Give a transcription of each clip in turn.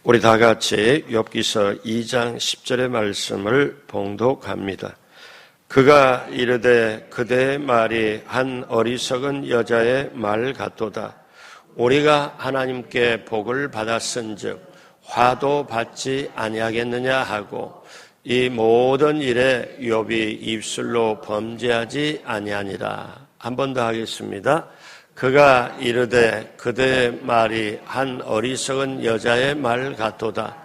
우리 다 같이 욥기서 2장 10절의 말씀을 봉독합니다. 그가 이르되 그대의 말이 한 어리석은 여자의 말 같도다. 우리가 하나님께 복을 받았은즉 화도 받지 아니하겠느냐 하고 이 모든 일에 욥이 입술로 범죄하지 아니하니라. 한 번 더 하겠습니다. 그가 이르되 그대의 말이 한 어리석은 여자의 말 같도다.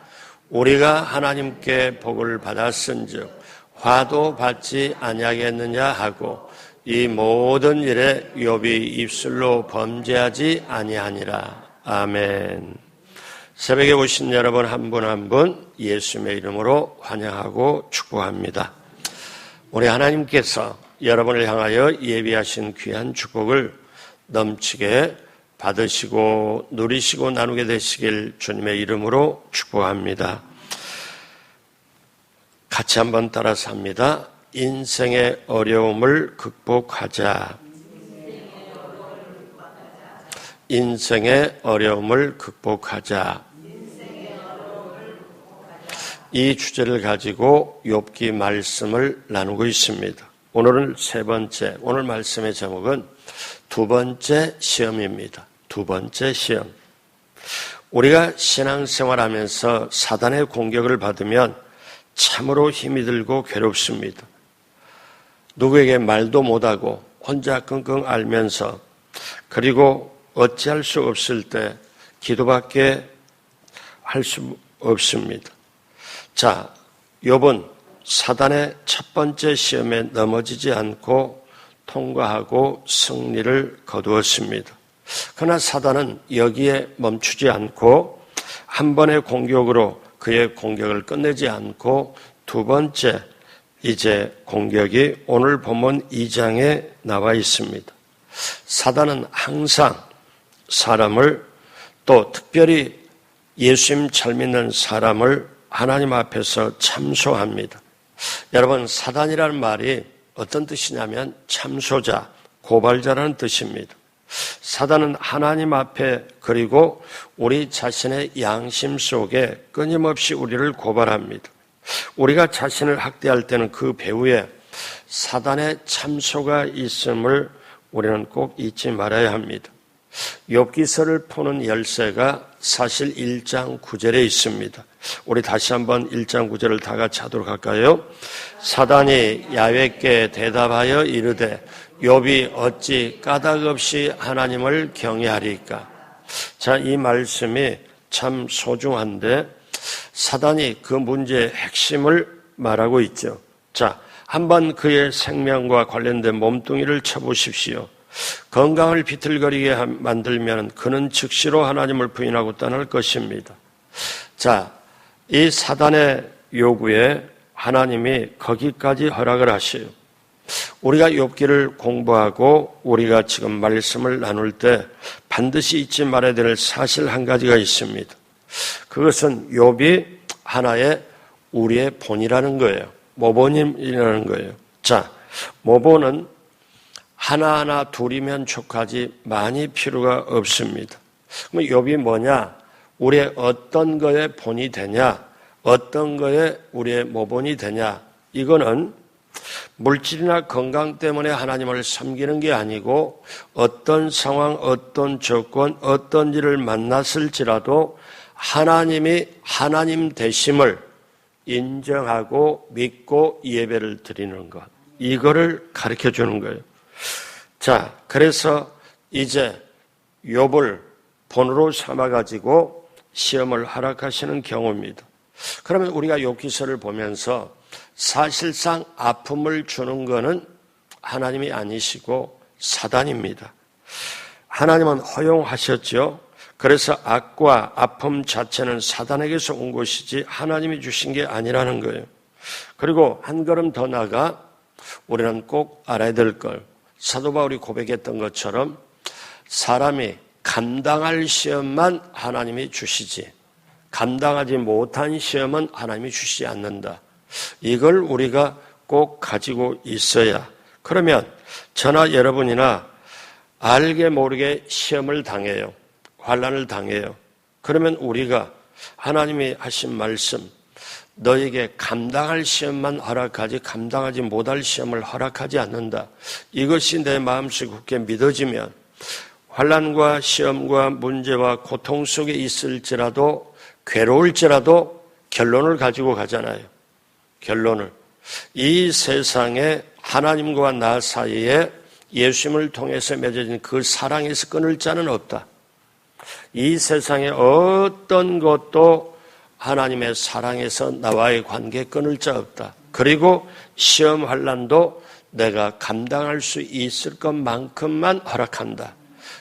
우리가 하나님께 복을 받았은즉 화도 받지 아니하겠느냐 하고 이 모든 일에 욥이 입술로 범죄하지 아니하니라. 아멘. 새벽에 오신 여러분 한 분 한 분 예수님의 이름으로 환영하고 축복합니다. 우리 하나님께서 여러분을 향하여 예비하신 귀한 축복을 넘치게 받으시고 누리시고 나누게 되시길 주님의 이름으로 축복합니다. 같이 한번 따라서 합니다. 인생의 어려움을 극복하자. 인생의 어려움을 극복하자. 이 주제를 가지고 욥기 말씀을 나누고 있습니다. 오늘은 세 번째, 오늘 말씀의 제목은 두 번째 시험입니다. 두 번째 시험. 우리가 신앙생활하면서 사단의 공격을 받으면 참으로 힘이 들고 괴롭습니다. 누구에게 말도 못하고 혼자 끙끙 앓면서 그리고 어찌할 수 없을 때 기도밖에 할 수 없습니다. 자, 욥은 사단의 첫 번째 시험에 넘어지지 않고 통과하고 승리를 거두었습니다. 그러나 사단은 여기에 멈추지 않고 한 번의 공격으로 그의 공격을 끝내지 않고 두 번째 이제 공격이 오늘 본문 2장에 나와 있습니다. 사단은 항상 사람을 또 특별히 예수님 잘 믿는 사람을 하나님 앞에서 참소합니다. 여러분, 사단이라는 말이 어떤 뜻이냐면 참소자, 고발자라는 뜻입니다. 사단은 하나님 앞에 그리고 우리 자신의 양심 속에 끊임없이 우리를 고발합니다. 우리가 자신을 학대할 때는 그 배후에 사단의 참소가 있음을 우리는 꼭 잊지 말아야 합니다. 욥기서를 푸는 열쇠가 사실 1장 9절에 있습니다. 우리 다시 한번 1장 9절을 다 같이 하도록 할까요? 사단이 야훼께 대답하여 이르되 욥이 어찌 까닭없이 하나님을 경외하리까? 자, 이 말씀이 참 소중한데 사단이 그 문제의 핵심을 말하고 있죠. 자, 한번 그의 생명과 관련된 몸뚱이를 쳐보십시오. 건강을 비틀거리게 만들면 그는 즉시로 하나님을 부인하고 떠날 것입니다. 자, 이 사단의 요구에 하나님이 거기까지 허락을 하셔요. 우리가 욥기를 공부하고 우리가 지금 말씀을 나눌 때 반드시 잊지 말아야 될 사실 한 가지가 있습니다. 그것은 욥이 하나의 우리의 본이라는 거예요. 모본이라는 거예요. 자, 모본은 하나하나 둘이면 족하지 많이 필요가 없습니다. 그럼 욥이 뭐냐? 우리의 어떤 거에 본이 되냐? 어떤 거에 우리의 모본이 되냐? 이거는 물질이나 건강 때문에 하나님을 섬기는 게 아니고 어떤 상황, 어떤 조건, 어떤 일을 만났을지라도 하나님이 하나님 되심을 인정하고 믿고 예배를 드리는 것. 이거를 가르쳐 주는 거예요. 자, 그래서 이제 욥을 본으로 삼아가지고 시험을 허락하시는 경우입니다. 그러면 우리가 욥기서를 보면서 사실상 아픔을 주는 것은 하나님이 아니시고 사단입니다. 하나님은 허용하셨죠. 그래서 악과 아픔 자체는 사단에게서 온 것이지 하나님이 주신 게 아니라는 거예요. 그리고 한 걸음 더 나아가 우리는 꼭 알아야 될 걸, 사도 바울이 고백했던 것처럼 사람이 감당할 시험만 하나님이 주시지 감당하지 못한 시험은 하나님이 주시지 않는다. 이걸 우리가 꼭 가지고 있어야, 그러면 저나 여러분이나 알게 모르게 시험을 당해요. 환난을 당해요. 그러면 우리가 하나님이 하신 말씀, 너에게 감당할 시험만 허락하지 감당하지 못할 시험을 허락하지 않는다. 이것이 내 마음속에 굳게 믿어지면 환난과 시험과 문제와 고통 속에 있을지라도 괴로울지라도 결론을 가지고 가잖아요. 결론을. 이 세상에 하나님과 나 사이에 예수님을 통해서 맺어진 그 사랑에서 끊을 자는 없다. 이 세상에 어떤 것도 하나님의 사랑에서 나와의 관계 끊을 자 없다. 그리고 시험 환난도 내가 감당할 수 있을 것만큼만 허락한다.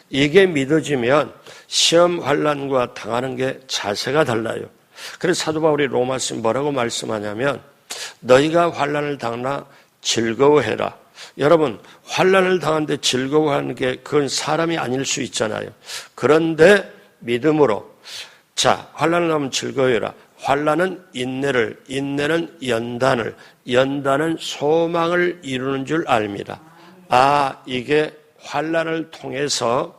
이게 믿어지면 시험 환난과 당하는 게 자세가 달라요. 그래서 사도 바울이 로마서 뭐라고 말씀하냐면 너희가 환난을 당하나 즐거워해라. 여러분, 환난을 당하는데 즐거워하는 게 그건 사람이 아닐 수 있잖아요. 그런데 믿음으로 자, 환난을 하면 즐거워해라. 환난은 인내를, 인내는 연단을, 연단은 소망을 이루는 줄 압니다. 아, 이게 환난을 통해서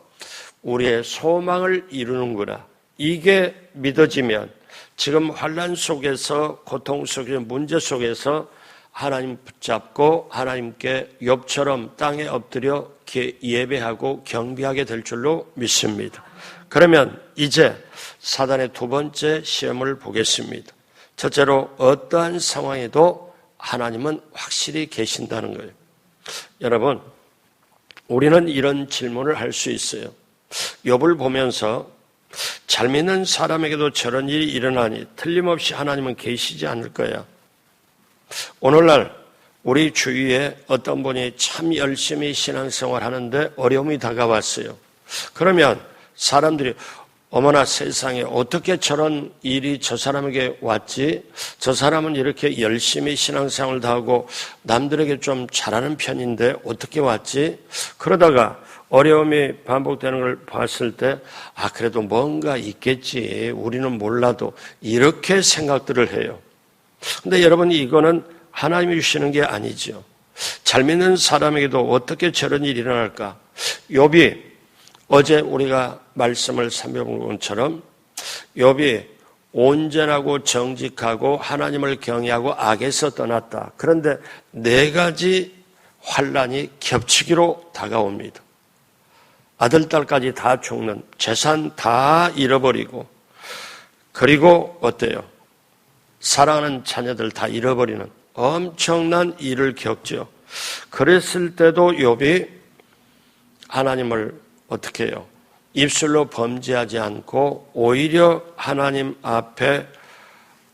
우리의 소망을 이루는구나. 이게 믿어지면 지금 환난 속에서 고통 속에서 문제 속에서 하나님 붙잡고 하나님께 욥처럼 땅에 엎드려 예배하고 경배하게 될 줄로 믿습니다. 그러면 이제 사단의 두 번째 시험을 보겠습니다. 첫째로 어떠한 상황에도 하나님은 확실히 계신다는 거예요. 여러분, 우리는 이런 질문을 할 수 있어요. 욥을 보면서 잘 믿는 사람에게도 저런 일이 일어나니 틀림없이 하나님은 계시지 않을 거야. 오늘날 우리 주위에 어떤 분이 참 열심히 신앙생활 하는데 어려움이 다가왔어요. 그러면 사람들이 어머나 세상에 어떻게 저런 일이 저 사람에게 왔지? 저 사람은 이렇게 열심히 신앙생활도 하고 남들에게 좀 잘하는 편인데 어떻게 왔지? 그러다가 어려움이 반복되는 걸 봤을 때 그래도 뭔가 있겠지. 우리는 몰라도 이렇게 생각들을 해요. 근데 여러분 이거는 하나님이 주시는 게 아니죠. 잘 믿는 사람에게도 어떻게 저런 일이 일어날까? 욥이 어제 우리가 말씀을 살펴본 것처럼 욥이 온전하고 정직하고 하나님을 경외하고 악에서 떠났다. 그런데 네 가지 환난이 겹치기로 다가옵니다. 아들, 딸까지 다 죽는, 재산 다 잃어버리고, 그리고 어때요? 사랑하는 자녀들 다 잃어버리는 엄청난 일을 겪죠. 그랬을 때도 욥이 하나님을 어떻게 해요? 입술로 범죄하지 않고 오히려 하나님 앞에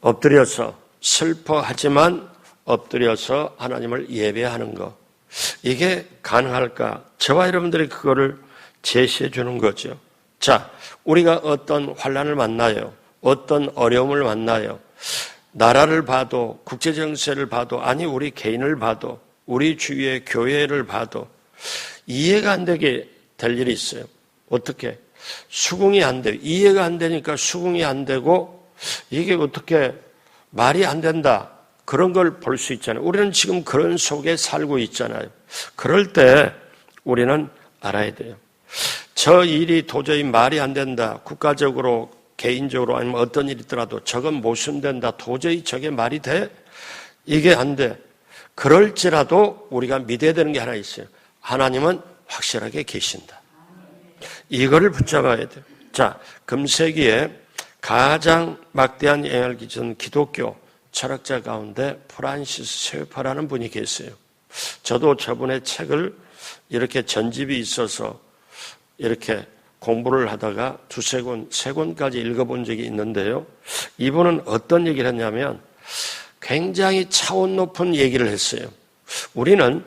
엎드려서 슬퍼하지만 엎드려서 하나님을 예배하는 것. 이게 가능할까? 저와 여러분들이 그거를 제시해 주는 거죠. 자, 우리가 어떤 환난을 만나요. 어떤 어려움을 만나요. 나라를 봐도 국제 정세를 봐도 아니 우리 개인을 봐도 우리 주위의 교회를 봐도 이해가 안 되게 될 일이 있어요. 어떻게? 수긍이 안 돼요. 이해가 안 되니까 수긍이 안 되고 이게 어떻게 말이 안 된다. 그런 걸 볼 수 있잖아요. 우리는 지금 그런 속에 살고 있잖아요. 그럴 때 우리는 알아야 돼요. 저 일이 도저히 말이 안 된다. 국가적으로 개인적으로 아니면 어떤 일이 있더라도 저건 모순된다. 도저히 저게 말이 돼? 이게 안 돼. 그럴지라도 우리가 믿어야 되는 게 하나 있어요. 하나님은 확실하게 계신다. 이거를 붙잡아야 돼요. 자, 금세기에 가장 막대한 영향을 끼친 기독교 철학자 가운데 프란시스 셰퍼라는 분이 계세요. 저도 저분의 책을 이렇게 전집이 있어서 이렇게 공부를 하다가 두세 권, 세 권까지 읽어본 적이 있는데요. 이분은 어떤 얘기를 했냐면 굉장히 차원 높은 얘기를 했어요. 우리는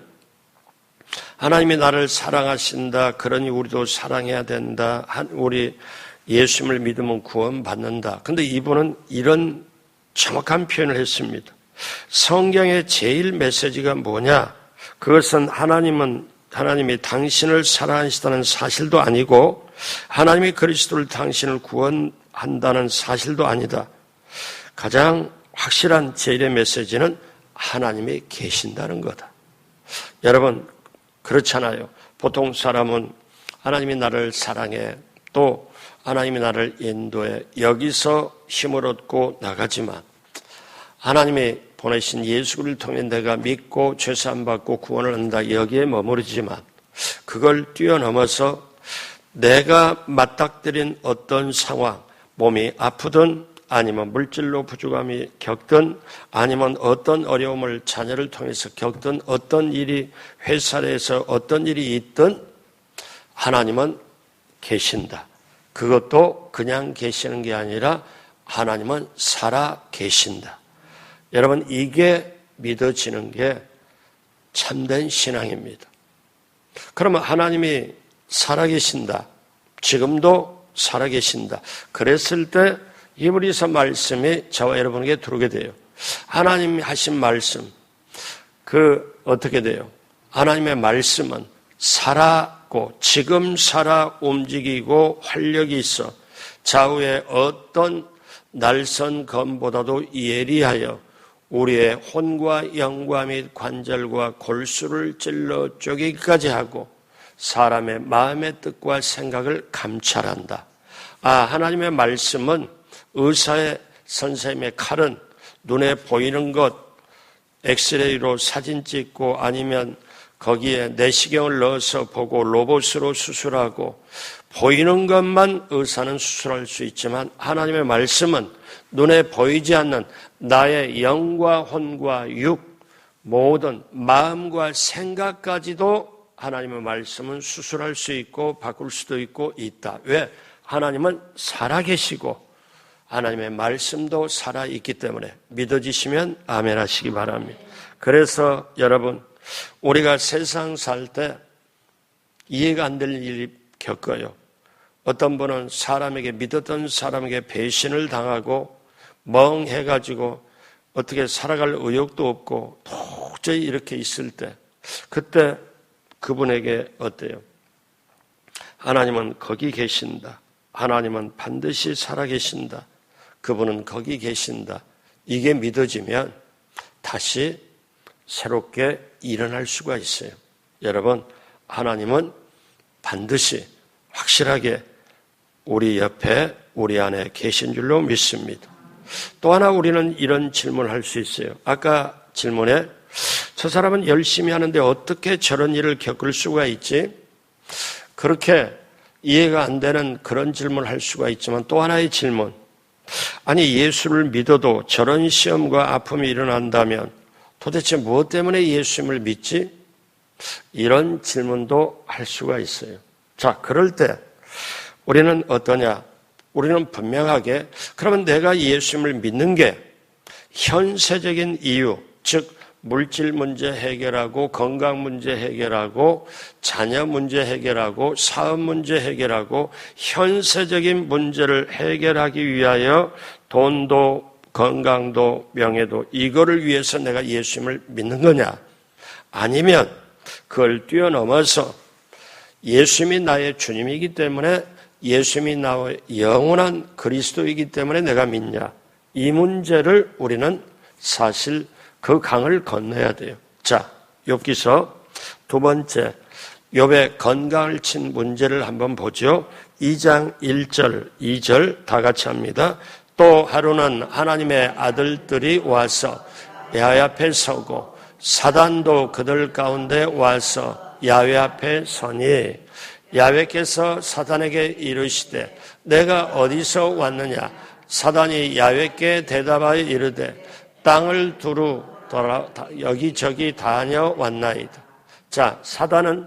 하나님이 나를 사랑하신다. 그러니 우리도 사랑해야 된다. 우리 예수님을 믿으면 구원받는다. 근데 이분은 이런 정확한 표현을 했습니다. 성경의 제일 메시지가 뭐냐? 그것은 하나님이 당신을 사랑하시다는 사실도 아니고 하나님이 그리스도를 당신을 구원한다는 사실도 아니다. 가장 확실한 제일의 메시지는 하나님이 계신다는 거다. 여러분 그렇잖아요. 보통 사람은 하나님이 나를 사랑해. 또 하나님이 나를 인도해 여기서 힘을 얻고 나가지만 하나님이 보내신 예수를 통해 내가 믿고 죄사함 받고 구원을 얻는다 여기에 머무르지만 그걸 뛰어넘어서 내가 맞닥뜨린 어떤 상황, 몸이 아프든 아니면 물질로 부족함이 겪든 아니면 어떤 어려움을 자녀를 통해서 겪든 어떤 일이 회사 내에서 어떤 일이 있든 하나님은 계신다. 그것도 그냥 계시는 게 아니라 하나님은 살아 계신다. 여러분 이게 믿어지는 게 참된 신앙입니다. 그러면 하나님이 살아계신다. 지금도 살아계신다. 그랬을 때 히브리서 말씀이 저와 여러분에게 들어오게 돼요. 하나님이 하신 말씀, 어떻게 돼요? 하나님의 말씀은 살았고 지금 살아 움직이고 활력이 있어 좌우의 어떤 날선 검보다도 예리하여 우리의 혼과 영과 및 관절과 골수를 찔러 쪼개기까지 하고 사람의 마음의 뜻과 생각을 감찰한다. 하나님의 말씀은 의사의 선생님의 칼은 눈에 보이는 것, 엑스레이로 사진 찍고 아니면 거기에 내시경을 넣어서 보고 로봇으로 수술하고 보이는 것만 의사는 수술할 수 있지만 하나님의 말씀은 눈에 보이지 않는 나의 영과 혼과 육, 모든 마음과 생각까지도 하나님의 말씀은 수술할 수 있고 바꿀 수도 있고 있다. 왜? 하나님은 살아계시고 하나님의 말씀도 살아있기 때문에 믿어지시면 아멘 하시기 바랍니다. 그래서 여러분 우리가 세상 살 때 이해가 안 되는 일이 겪어요. 어떤 분은 사람에게 믿었던 사람에게 배신을 당하고 멍해가지고 어떻게 살아갈 의욕도 없고 도저히 이렇게 있을 때 그때 그분에게 어때요? 하나님은 거기 계신다. 하나님은 반드시 살아계신다. 그분은 거기 계신다. 이게 믿어지면 다시 새롭게 일어날 수가 있어요. 여러분, 하나님은 반드시 확실하게 우리 옆에 우리 안에 계신 줄로 믿습니다. 또 하나 우리는 이런 질문을 할 수 있어요. 아까 질문에 저 사람은 열심히 하는데 어떻게 저런 일을 겪을 수가 있지? 그렇게 이해가 안 되는 그런 질문을 할 수가 있지만 또 하나의 질문. 아니 예수를 믿어도 저런 시험과 아픔이 일어난다면 도대체 무엇 때문에 예수님을 믿지? 이런 질문도 할 수가 있어요. 자, 그럴 때 우리는 어떠냐? 우리는 분명하게 그러면 내가 예수님을 믿는 게 현세적인 이유, 즉 물질 문제 해결하고 건강 문제 해결하고 자녀 문제 해결하고 사업 문제 해결하고 현세적인 문제를 해결하기 위하여 돈도 건강도 명예도 이거를 위해서 내가 예수님을 믿는 거냐? 아니면 그걸 뛰어넘어서 예수님이 나의 주님이기 때문에 예수님이 나의 영원한 그리스도이기 때문에 내가 믿냐? 이 문제를 우리는 사실 그 강을 건너야 돼요. 자, 욥기서 두 번째 욥의 건강을 친 문제를 한번 보죠. 2장 1절, 2절 다 같이 합니다. 또 하루는 하나님의 아들들이 와서 야훼 앞에 서고 사단도 그들 가운데 와서 야훼 앞에 서니 야훼께서 사단에게 이르시되 내가 어디서 왔느냐? 사단이 야훼께 대답하여 이르되 땅을 두루 돌아 여기저기 다녀왔나이다. 자, 사단은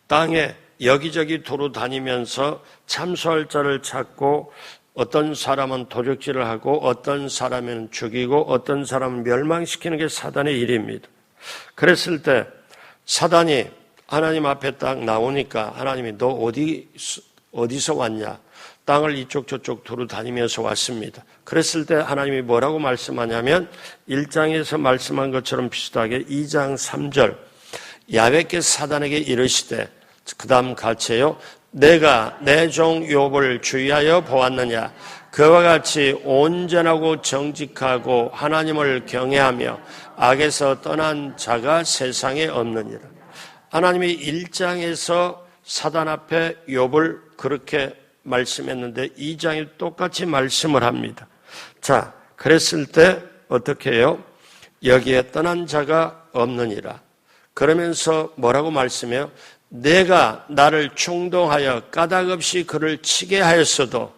땅에 여기저기 두루 다니면서 참소할 자를 찾고 어떤 사람은 도적질을 하고 어떤 사람은 죽이고 어떤 사람은 멸망시키는 게 사단의 일입니다. 그랬을 때 사단이 하나님 앞에 딱 나오니까 하나님이 너 어디서 왔냐? 땅을 이쪽 저쪽 두루 다니면서 왔습니다. 그랬을 때 하나님이 뭐라고 말씀하냐면 1장에서 말씀한 것처럼 비슷하게 2장 3절 야훼께서 사단에게 이르시되 그 다음 같이요. 내가 내 종 욥을 주의하여 보았느냐? 그와 같이 온전하고 정직하고 하나님을 경외하며 악에서 떠난 자가 세상에 없느니라. 하나님이 1장에서 사단 앞에 욥을 그렇게 말씀했는데 2장이 똑같이 말씀을 합니다. 자, 그랬을 때 어떻게 해요? 여기에 떠난 자가 없느니라. 그러면서 뭐라고 말씀해요? 내가 나를 충동하여 까닭없이 그를 치게 하였어도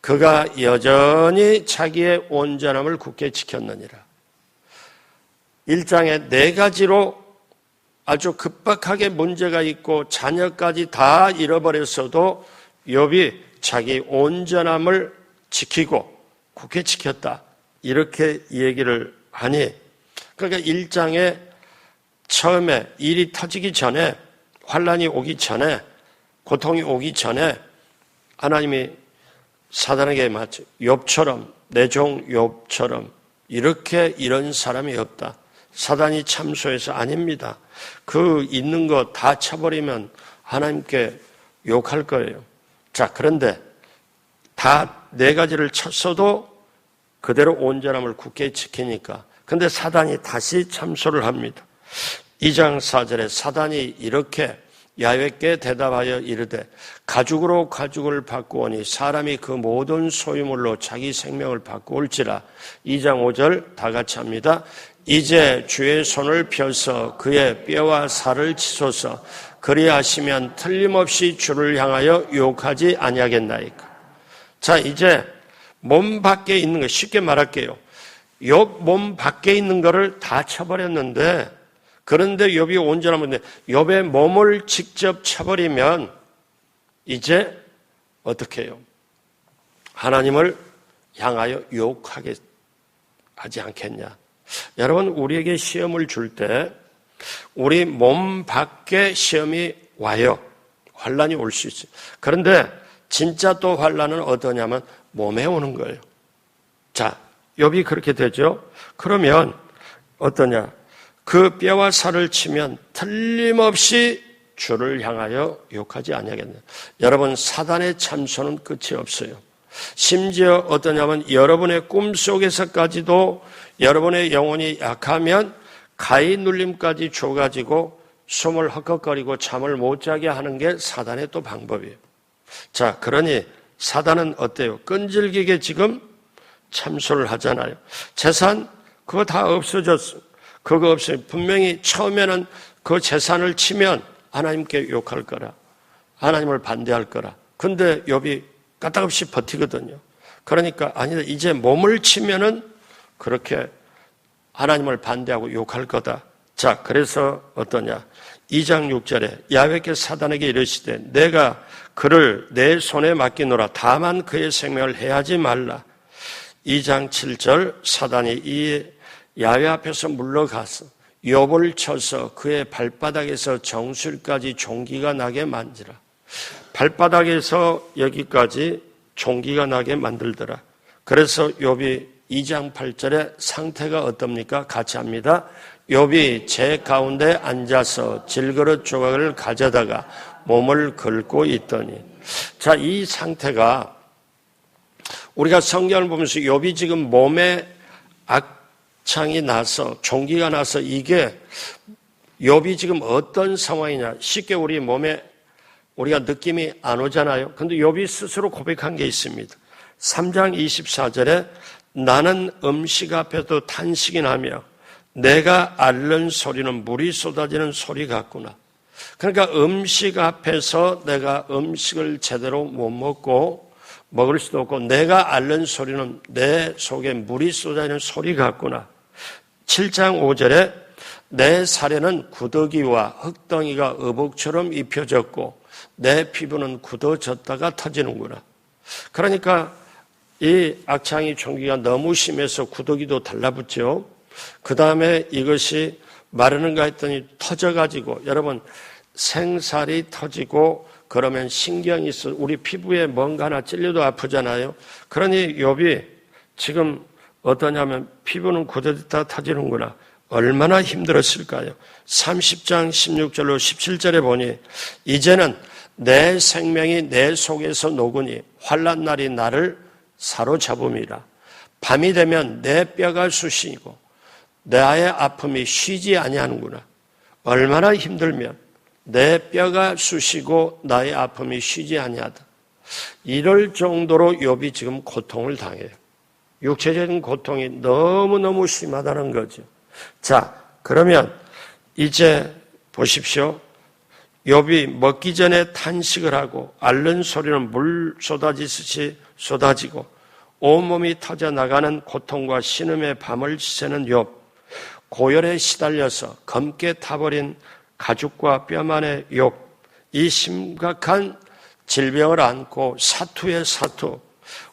그가 여전히 자기의 온전함을 굳게 지켰느니라. 1장에 4가지로 아주 급박하게 문제가 있고 자녀까지 다 잃어버렸어도 욥이 자기 온전함을 지키고 굳게 지켰다. 이렇게 얘기를 하니, 그러니까 1장에 처음에 일이 터지기 전에, 환난이 오기 전에, 고통이 오기 전에 하나님이 사단에게 맞죠. 욥처럼, 내 종 욥처럼 이렇게 이런 사람이 없다. 사단이 참소해서 아닙니다. 그 있는 거 다 쳐버리면 하나님께 욕할 거예요. 자, 그런데 다 4가지를 쳤어도 그대로 온전함을 굳게 지키니까. 근데 사단이 다시 참소를 합니다. 2장 4절에 사단이 이렇게 야훼께 대답하여 이르되 가죽으로 가죽을 바꾸오니 사람이 그 모든 소유물로 자기 생명을 바꾸올지라. 2장 5절 다 같이 합니다. 이제 주의 손을 펴서 그의 뼈와 살을 치소서. 그리하시면 틀림없이 주를 향하여 욕하지 아니하겠나이까. 자, 이제 몸 밖에 있는 거 쉽게 말할게요. 욥 몸 밖에 있는 거를 다 쳐버렸는데, 그런데 욥이 온전하면 욥의 몸을 직접 쳐버리면 이제 어떻게 해요? 하나님을 향하여 욕하게 하지 않겠냐? 여러분, 우리에게 시험을 줄 때 우리 몸 밖에 시험이 와요. 환난이 올 수 있어요. 그런데 진짜 또 환난은 어떠냐면 몸에 오는 거예요. 자, 욥이 그렇게 되죠. 그러면 어떠냐? 그 뼈와 살을 치면 틀림없이 주를 향하여 욕하지 아니하겠네. 여러분, 사단의 참소는 끝이 없어요. 심지어 어떠냐면 여러분의 꿈속에서까지도 여러분의 영혼이 약하면 가히 눌림까지 줘가지고 숨을 헉헉거리고 잠을 못 자게 하는 게 사단의 또 방법이에요. 자, 그러니 사단은 어때요? 끈질기게 지금 참소를 하잖아요. 재산 그거 다 없어졌어. 그거 없어요. 분명히 처음에는 그 재산을 치면 하나님께 욕할 거라. 하나님을 반대할 거라. 근데 욥이 까딱없이 버티거든요. 그러니까 아니다. 이제 몸을 치면은 그렇게 하나님을 반대하고 욕할 거다. 자, 그래서 어떠냐? 2장 6절에 야훼께 사단에게 이르시되 내가 그를 내 손에 맡기노라. 다만 그의 생명을 해하지 말라. 2장 7절 사단이 이 야훼 앞에서 물러가서 욥을 쳐서 그의 발바닥에서 정수리까지 종기가 나게 만지라. 발바닥에서 여기까지 종기가 나게 만들더라. 그래서 욥이 2장 8절에 상태가 어떻습니까? 같이 합니다. 욥이 제 가운데 앉아서 질그릇 조각을 가져다가 몸을 긁고 있더니. 자, 이 상태가 우리가 성경을 보면서 욥이 지금 몸에 악창이 나서 종기가 나서 이게 욥이 지금 어떤 상황이냐 쉽게 우리 몸에 우리가 느낌이 안 오잖아요. 그런데 욥이 스스로 고백한 게 있습니다. 3장 24절에 나는 음식 앞에도 탄식이 나며 내가 앓는 소리는 물이 쏟아지는 소리 같구나. 그러니까 음식 앞에서 내가 음식을 제대로 못 먹고 먹을 수도 없고 내가 앓는 소리는 내 속에 물이 쏟아지는 소리 같구나. 7장 5절에 내 살에는 구더기와 흙덩이가 어복처럼 입혀졌고 내 피부는 굳어졌다가 터지는구나. 그러니까 이 악창이 종기가 너무 심해서 구더기도 달라붙죠. 그 다음에 이것이 마르는가 했더니 터져가지고 여러분 생살이 터지고 그러면 신경이 있어 우리 피부에 뭔가 하나 찔려도 아프잖아요. 그러니 욥이 지금 어떠냐면 피부는 굳어졌다 터지는구나. 얼마나 힘들었을까요? 30장 16절로 17절에 보니 이제는 내 생명이 내 속에서 녹으니 환난 날이 나를 사로잡음이라. 밤이 되면 내 뼈가 쑤시고 나의 아픔이 쉬지 아니하는구나. 얼마나 힘들면 내 뼈가 쑤시고 나의 아픔이 쉬지 아니하다. 이럴 정도로 욥이 지금 고통을 당해요. 육체적인 고통이 너무너무 심하다는 거죠. 자, 그러면 이제 보십시오. 욥이 먹기 전에 탄식을 하고 앓는 소리는 물 쏟아지듯이 쏟아지고 온몸이 터져나가는 고통과 신음의 밤을 새는 욥. 고열에 시달려서 검게 타버린 가죽과 뼈만의 욥. 이 심각한 질병을 안고 사투의 사투,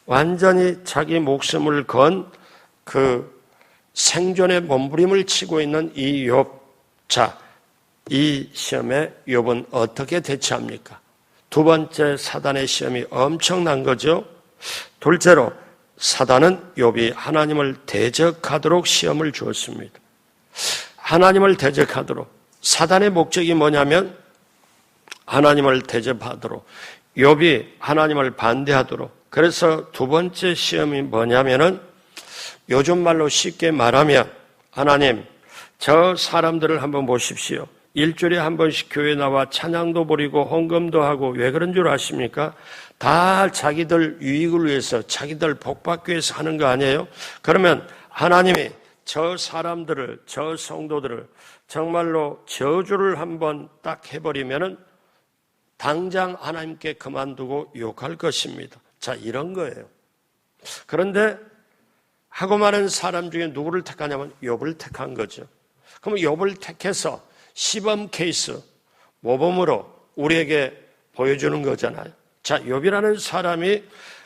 완전히 자기 목숨을 건 그 생존의 몸부림을 치고 있는 이 욥. 자, 이 시험에 욥은 어떻게 대처합니까? 두 번째 사단의 시험이 엄청난 거죠. 둘째로 사단은 욥이 하나님을 대적하도록 시험을 주었습니다. 하나님을 대적하도록. 사단의 목적이 뭐냐면 하나님을 대접하도록, 욥이 하나님을 반대하도록. 그래서 두 번째 시험이 뭐냐면은 요즘 말로 쉽게 말하면 하나님, 저 사람들을 한번 보십시오. 일주일에 한 번씩 교회 나와 찬양도 부리고 헌금도 하고 왜 그런 줄 아십니까? 다 자기들 유익을 위해서, 자기들 복받기 위해서 하는 거 아니에요? 그러면 하나님이 저 사람들을, 저 성도들을 정말로 저주를 한번 딱 해버리면은 당장 하나님께 그만두고 욕할 것입니다. 자, 이런 거예요. 그런데 하고 많은 사람 중에 누구를 택하냐면 욥을 택한 거죠. 그럼 욥을 택해서 시범 케이스, 모범으로 우리에게 보여주는 거잖아요. 자, 욥이라는 사람이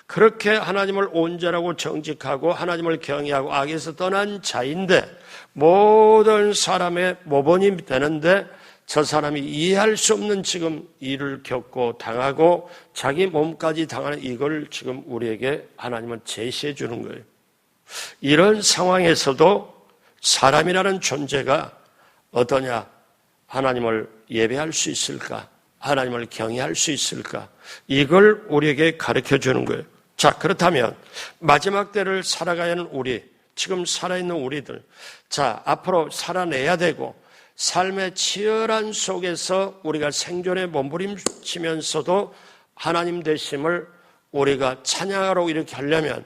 그렇게 하나님을 온전하고 정직하고 하나님을 경외하고 악에서 떠난 자인데 모든 사람의 모범이 되는데 저 사람이 이해할 수 없는 지금 일을 겪고 당하고 자기 몸까지 당하는 이걸 지금 우리에게 하나님은 제시해 주는 거예요. 이런 상황에서도 사람이라는 존재가 어떠냐? 하나님을 예배할 수 있을까? 하나님을 경외할 수 있을까? 이걸 우리에게 가르쳐 주는 거예요. 자, 그렇다면 마지막 때를 살아가야 하는 우리, 지금 살아있는 우리들, 자, 앞으로 살아내야 되고 삶의 치열한 속에서 우리가 생존에 몸부림치면서도 하나님 되심을 우리가 찬양하러 이렇게 하려면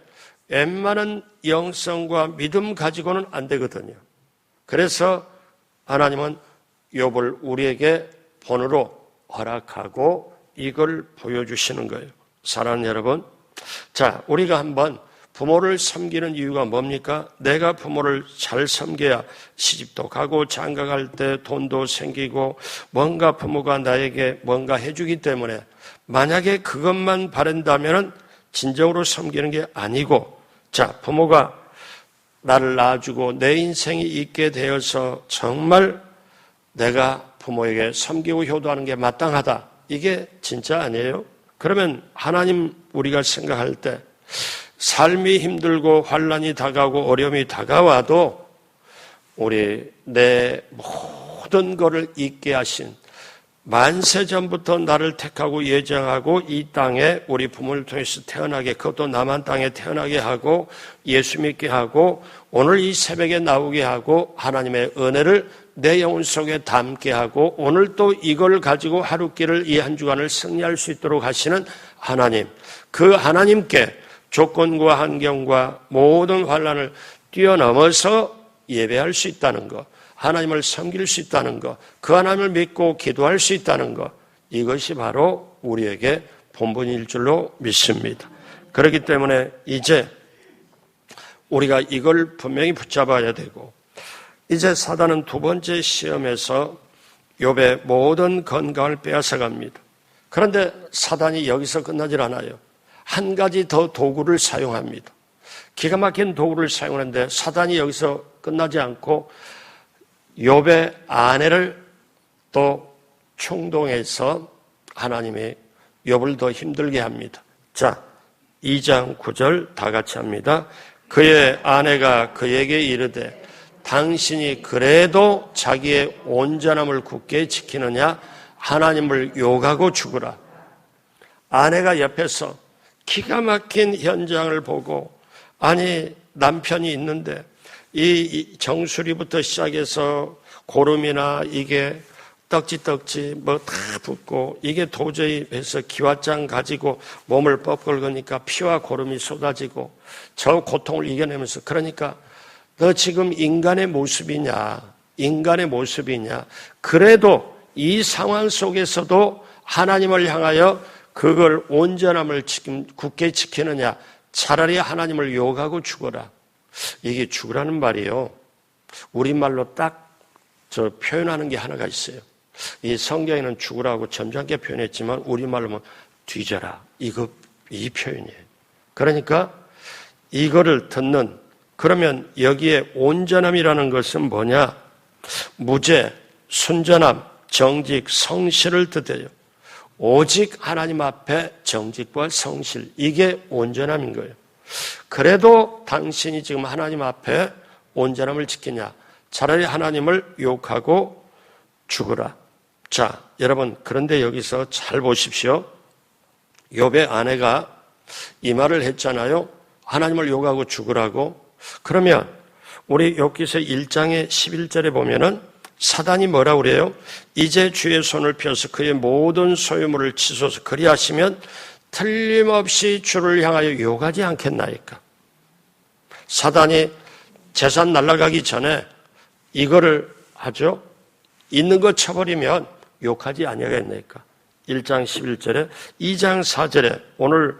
웬만한 영성과 믿음 가지고는 안 되거든요. 그래서 하나님은 욥을 우리에게 본으로 허락하고 이걸 보여주시는 거예요. 사랑하는 여러분, 자, 우리가 한번 부모를 섬기는 이유가 뭡니까? 내가 부모를 잘 섬겨야 시집도 가고 장가갈 때 돈도 생기고 뭔가 부모가 나에게 뭔가 해주기 때문에 만약에 그것만 바란다면 진정으로 섬기는 게 아니고, 자, 부모가 나를 낳아주고 내 인생이 있게 되어서 정말 내가 부모에게 섬기고 효도하는 게 마땅하다. 이게 진짜 아니에요? 그러면 하나님 우리가 생각할 때 삶이 힘들고 환난이 다가오고 어려움이 다가와도 우리 내 모든 것을 잊게 하신 만세 전부터 나를 택하고 예정하고 이 땅에 우리 부모를 통해서 태어나게, 그것도 남한 땅에 태어나게 하고 예수 믿게 하고 오늘 이 새벽에 나오게 하고 하나님의 은혜를 내 영혼 속에 담게 하고 오늘 또 이걸 가지고 하루길을 이 한 주간을 승리할 수 있도록 하시는 하나님, 그 하나님께 조건과 환경과 모든 환난을 뛰어넘어서 예배할 수 있다는 것, 하나님을 섬길 수 있다는 것, 그 하나님을 믿고 기도할 수 있다는 것, 이것이 바로 우리에게 본분일 줄로 믿습니다. 그렇기 때문에 이제 우리가 이걸 분명히 붙잡아야 되고, 이제 사단은 두 번째 시험에서 욥의 모든 건강을 빼앗아갑니다. 그런데 사단이 여기서 끝나질 않아요. 한 가지 더 도구를 사용합니다. 기가 막힌 도구를 사용하는데 사단이 여기서 끝나지 않고 욥의 아내를 또 충동해서 하나님이 욥을 더 힘들게 합니다. 자, 2장 9절 다 같이 합니다. 그의 아내가 그에게 이르되 당신이 그래도 자기의 온전함을 굳게 지키느냐? 하나님을 욕하고 죽으라. 아내가 옆에서 기가 막힌 현장을 보고, 아니 남편이 있는데 이 정수리부터 시작해서 고름이나 이게 떡지 뭐 다 붓고 이게 도저히 해서 기왓장 가지고 몸을 뻐끌거니까 피와 고름이 쏟아지고 저 고통을 이겨내면서 그러니까 너 지금 인간의 모습이냐? 그래도 이 상황 속에서도 하나님을 향하여 그걸 온전함을 지금 굳게 지키느냐? 차라리 하나님을 욕하고 죽어라. 이게 죽으라는 말이에요. 우리말로 딱 저 표현하는 게 하나가 있어요. 이 성경에는 죽으라고 점잖게 표현했지만 우리말로 뭐 뒤져라. 이 표현이에요. 그러니까 이거를 듣는 그러면 여기에 온전함이라는 것은 뭐냐? 무죄, 순전함, 정직, 성실을 뜻해요. 오직 하나님 앞에 정직과 성실, 이게 온전함인 거예요. 그래도 당신이 지금 하나님 앞에 온전함을 지키냐? 차라리 하나님을 욕하고 죽으라. 자, 여러분, 그런데 여기서 잘 보십시오. 욥의 아내가 이 말을 했잖아요. 하나님을 욕하고 죽으라고. 그러면 우리 욥기서 1장의 11절에 보면은 사단이 뭐라고 그래요? 이제 주의 손을 펴서 그의 모든 소유물을 치소서 그리하시면 틀림없이 주를 향하여 욕하지 않겠나이까. 사단이 재산 날아가기 전에 이거를 하죠. 있는 거 쳐버리면 욕하지 아니하겠나이까. 1장 11절에 2장 4절에 오늘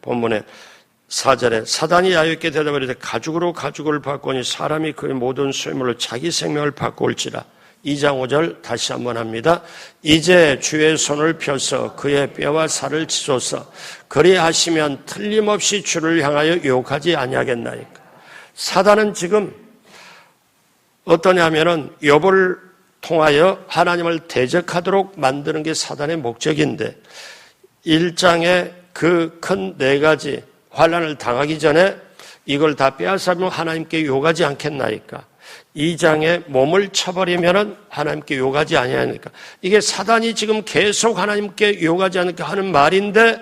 본문에 4절에 사단이 야곱에게 대답하되 가죽으로 가죽을 바꾸니 사람이 그의 모든 소유물로 자기 생명을 바꿀지라. 2장 5절 다시 한번 합니다. 이제 주의 손을 펴서 그의 뼈와 살을 치소서 그리하시면 틀림없이 주를 향하여 욕하지 아니하겠나이까. 사단은 지금 어떠냐면은 욥을 통하여 하나님을 대적하도록 만드는 게 사단의 목적인데 1장에 그 큰 4가지 환난을 당하기 전에 이걸 다 빼앗으면 하나님께 욕하지 않겠나이까. 2장에 몸을 쳐버리면 하나님께 욕하지 아니하니까. 이게 사단이 지금 계속 하나님께 욕하지 않을까 하는 말인데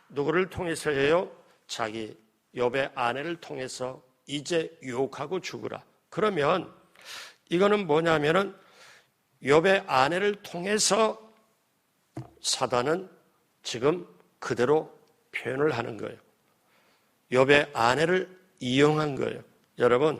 누구를 통해서 해요? 자기 욥의 아내를 통해서 이제 욕하고 죽으라. 그러면 이거는 뭐냐면은 욥의 아내를 통해서 사단은 지금 그대로 표현을 하는 거예요. 욥의 아내를 이용한 거예요. 여러분,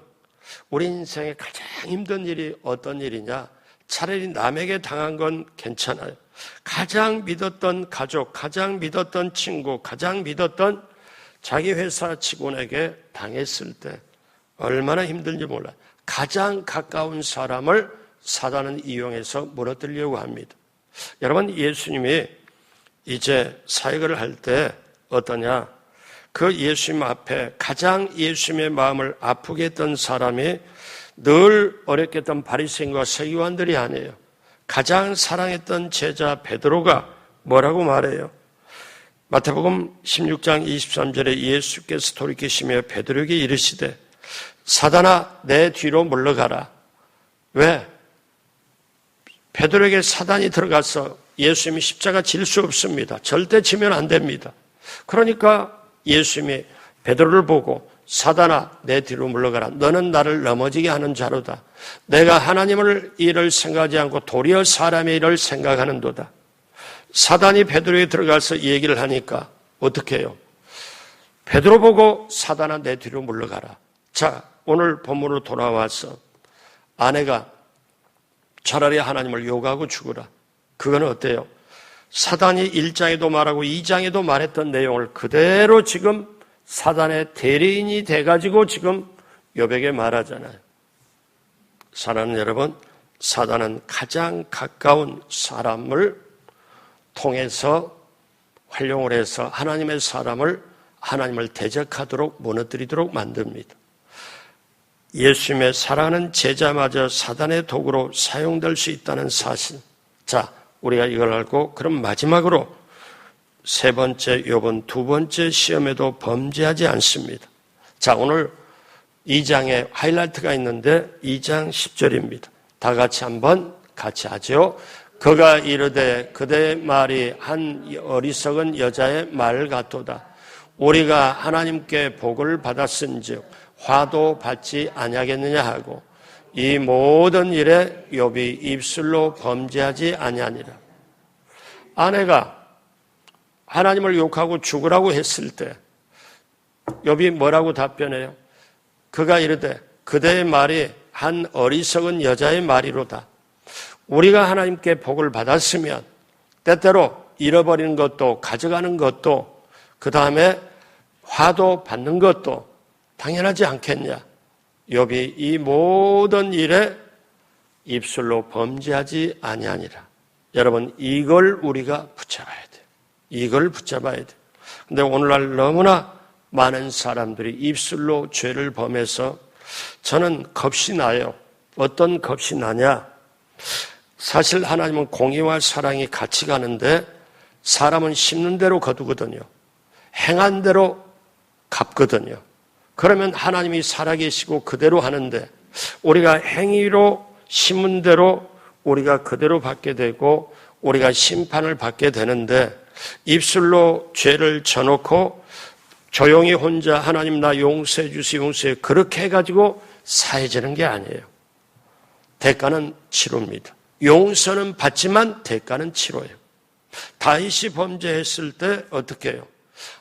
우리 인생에 가장 힘든 일이 어떤 일이냐? 차라리 남에게 당한 건 괜찮아요. 가장 믿었던 가족, 가장 믿었던 친구, 가장 믿었던 자기 회사 직원에게 당했을 때 얼마나 힘든지 몰라요. 가장 가까운 사람을 사단은 이용해서 무너뜨리려고 합니다. 여러분, 예수님이 이제 사역을 할 때 어떠냐? 그 예수님 앞에 가장 예수님의 마음을 아프게 했던 사람이 늘 어렵게 했던 바리새인과 서기관들이 아니에요. 가장 사랑했던 제자 베드로가 뭐라고 말해요? 마태복음 16장 23절에 예수께서 돌이키시며 베드로에게 이르시되 사단아 내 뒤로 물러가라. 왜? 베드로에게 사단이 들어가서 예수님이 십자가 질 수 없습니다. 절대 지면 안 됩니다. 그러니까 예수님이 베드로를 보고 사단아 내 뒤로 물러가라. 너는 나를 넘어지게 하는 자로다. 내가 하나님의 일을 생각하지 않고 도리어 사람의 일을 생각하는도다. 사단이 베드로에 들어가서 이 얘기를 하니까 어떻게 해요? 베드로 보고 사단아 내 뒤로 물러가라. 자, 오늘 본문으로 돌아와서 아내가 차라리 하나님을 욕하고 죽으라. 그건 어때요? 사단이 1장에도 말하고 2장에도 말했던 내용을 그대로 지금 사단의 대리인이 돼가지고 지금 욥에게 말하잖아요. 사랑하는 여러분, 사단은 가장 가까운 사람을 통해서 활용을 해서 하나님의 사람을 하나님을 대적하도록 무너뜨리도록 만듭니다. 예수님의 사랑하는 제자마저 사단의 도구로 사용될 수 있다는 사실. 자, 우리가 이걸 알고 그럼 마지막으로 세 번째 욥은 두 번째 시험에도 범죄하지 않습니다. 자, 오늘 2장에 하이라이트가 있는데 2장 10절입니다. 다 같이 한번 같이 하죠. 그가 이르되 그대의 말이 한 어리석은 여자의 말 같도다. 우리가 하나님께 복을 받았은즉 화도 받지 아니하겠느냐 하고 이 모든 일에 욥이 입술로 범죄하지 아니하니라. 아내가 하나님을 욕하고 죽으라고 했을 때 욥이 뭐라고 답변해요? 그가 이르되 그대의 말이 한 어리석은 여자의 말이로다. 우리가 하나님께 복을 받았으면 때때로 잃어버리는 것도 가져가는 것도 그 다음에 화도 받는 것도 당연하지 않겠냐. 욥이 이 모든 일에 입술로 범죄하지 아니하니라. 여러분, 이걸 우리가 붙잡아야 돼요. 이걸 붙잡아야 돼요. 근데 오늘날 너무나 많은 사람들이 입술로 죄를 범해서 저는 겁이 나요. 어떤 겁이 나냐? 사실 하나님은 공의와 사랑이 같이 가는데 사람은 심는 대로 거두거든요. 행한 대로 갚거든요. 그러면 하나님이 살아계시고 그대로 하는데 우리가 행위로 심은 대로 우리가 그대로 받게 되고 우리가 심판을 받게 되는데 입술로 죄를 져놓고 조용히 혼자 하나님 나 용서해 주세요, 용서해 그렇게 해가지고 사해지는 게 아니에요. 대가는 치료입니다. 용서는 받지만 대가는 치료예요. 다윗이 범죄했을 때 어떻게 해요?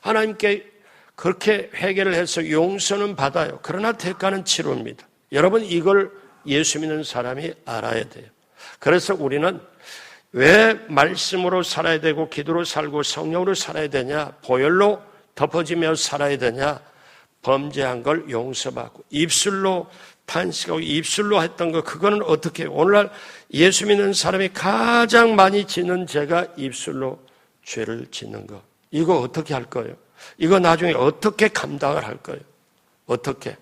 하나님께 그렇게 회개를 해서 용서는 받아요. 그러나 대가는 치료입니다. 여러분 이걸 예수 믿는 사람이 알아야 돼요. 그래서 우리는 왜 말씀으로 살아야 되고 기도로 살고 성령으로 살아야 되냐? 보혈로 덮어지며 살아야 되냐? 범죄한 걸 용서받고 입술로 탄식하고 입술로 했던 거 그거는 어떻게 해요? 오늘날 예수 믿는 사람이 가장 많이 짓는 죄가 입술로 죄를 짓는 거. 이거 어떻게 할 거예요? 이거 나중에 어떻게 감당을 할 거예요? 어떻게?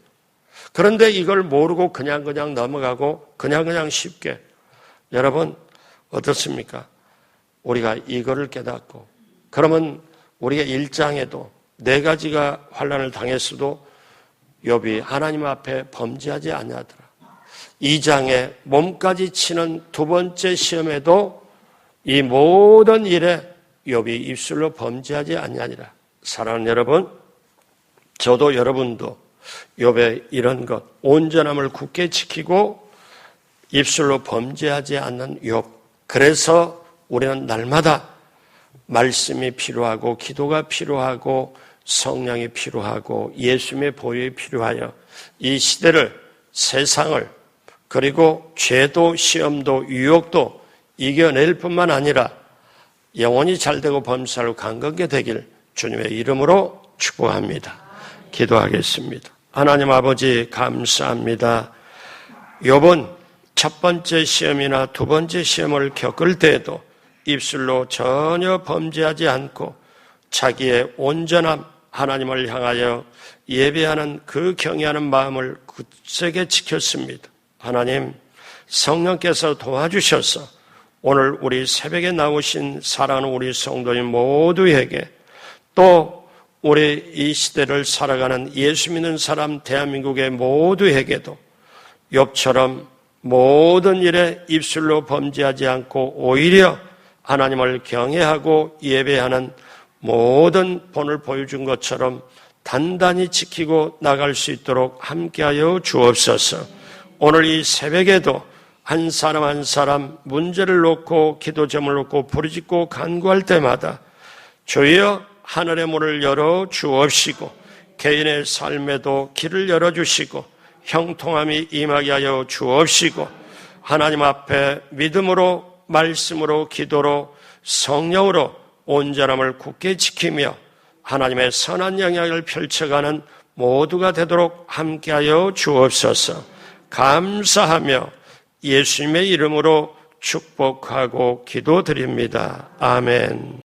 그런데 이걸 모르고 그냥 넘어가고 그냥 쉽게. 여러분 어떻습니까? 우리가 이거를 깨닫고 그러면 우리가 1장에도 4가지가 환난을 당했어도 욥이 하나님 앞에 범죄하지 아니하더라. 2장에 몸까지 치는 2번째 시험에도 이 모든 일에 욥이 입술로 범죄하지 아니하니라. 사랑하는 여러분, 저도 여러분도 욥의 이런 것 온전함을 굳게 지키고 입술로 범죄하지 않는 욥. 그래서 우리는 날마다 말씀이 필요하고 기도가 필요하고 성령이 필요하고 예수님의 보혈이 필요하여 이 시대를 세상을 그리고 죄도 시험도 유혹도 이겨낼 뿐만 아니라 영원히 잘되고 범사로 강건케 되길 주님의 이름으로 축복합니다. 기도하겠습니다. 하나님 아버지 감사합니다. 욥은 첫 번째 시험이나 두 번째 시험을 겪을 때에도 입술로 전혀 범죄하지 않고 자기의 온전함 하나님을 향하여 예배하는 그 경외하는 마음을 굳세게 지켰습니다. 하나님 성령께서 도와주셔서 오늘 우리 새벽에 나오신 사랑하는 우리 성도님 모두에게 또 우리 이 시대를 살아가는 예수 믿는 사람 대한민국의 모두에게도 욥처럼 모든 일에 입술로 범죄하지 않고 오히려 하나님을 경외하고 예배하는 모든 본을 보여준 것처럼 단단히 지키고 나갈 수 있도록 함께하여 주옵소서. 오늘 이 새벽에도 한 사람 한 사람 문제를 놓고 기도 제목을 놓고 부르짖고 간구할 때마다 주여 하늘의 문을 열어 주옵시고 개인의 삶에도 길을 열어주시고 형통함이 임하게 하여 주옵시고 하나님 앞에 믿음으로 말씀으로 기도로 성령으로 온전함을 굳게 지키며 하나님의 선한 영향을 펼쳐가는 모두가 되도록 함께하여 주옵소서. 감사하며 예수님의 이름으로 축복하고 기도드립니다. 아멘.